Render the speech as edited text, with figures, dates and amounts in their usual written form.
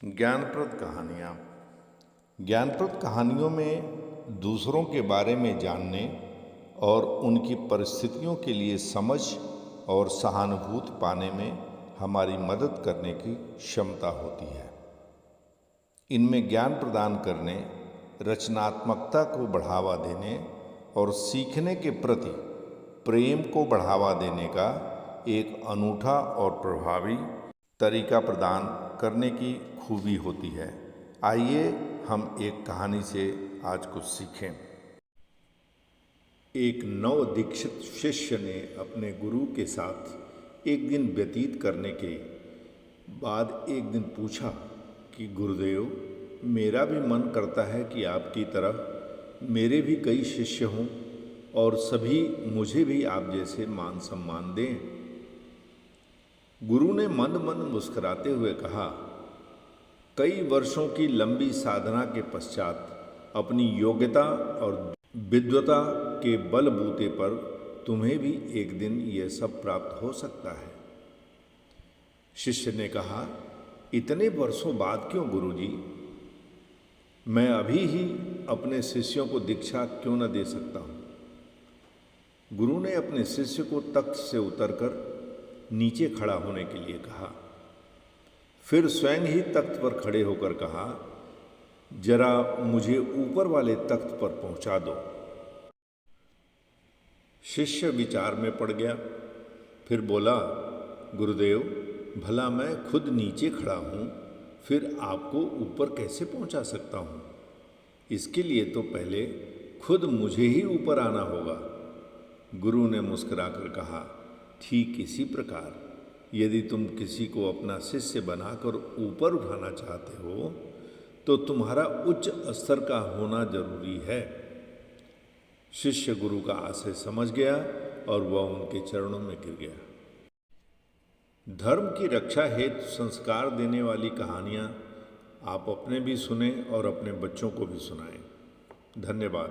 ज्ञानप्रद कहानियाँ। ज्ञानप्रद कहानियों में दूसरों के बारे में जानने और उनकी परिस्थितियों के लिए समझ और सहानुभूति पाने में हमारी मदद करने की क्षमता होती है। इनमें ज्ञान प्रदान करने, रचनात्मकता को बढ़ावा देने और सीखने के प्रति प्रेम को बढ़ावा देने का एक अनूठा और प्रभावी तरीका प्रदान करने की खूबी होती है। आइए हम एक कहानी से आज कुछ सीखें। एक नव दीक्षित शिष्य ने अपने गुरु के साथ एक दिन व्यतीत करने के बाद एक दिन पूछा कि गुरुदेव, मेरा भी मन करता है कि आपकी तरह मेरे भी कई शिष्य हों और सभी मुझे भी आप जैसे मान सम्मान दें। गुरु ने मंद मंद मुस्कुराते हुए कहा, कई वर्षों की लंबी साधना के पश्चात अपनी योग्यता और विद्वता के बलबूते पर तुम्हें भी एक दिन यह सब प्राप्त हो सकता है। शिष्य ने कहा, इतने वर्षों बाद क्यों गुरुजी? मैं अभी ही अपने शिष्यों को दीक्षा क्यों न दे सकता हूँ? गुरु ने अपने शिष्य को तख्त से उतरकर नीचे खड़ा होने के लिए कहा। फिर स्वयं ही तख्त पर खड़े होकर कहा, जरा मुझे ऊपर वाले तख्त पर पहुंचा दो। शिष्य विचार में पड़ गया। फिर बोला, गुरुदेव, भला मैं खुद नीचे खड़ा हूं, फिर आपको ऊपर कैसे पहुंचा सकता हूं? इसके लिए तो पहले खुद मुझे ही ऊपर आना होगा। गुरु ने मुस्कुराकर कहा, ठीक इसी प्रकार यदि तुम किसी को अपना शिष्य बनाकर ऊपर उठाना चाहते हो तो तुम्हारा उच्च स्तर का होना जरूरी है। शिष्य गुरु का आशय समझ गया और वह उनके चरणों में गिर गया। धर्म की रक्षा हेतु संस्कार देने वाली कहानियाँ आप अपने भी सुने और अपने बच्चों को भी सुनाएं। धन्यवाद।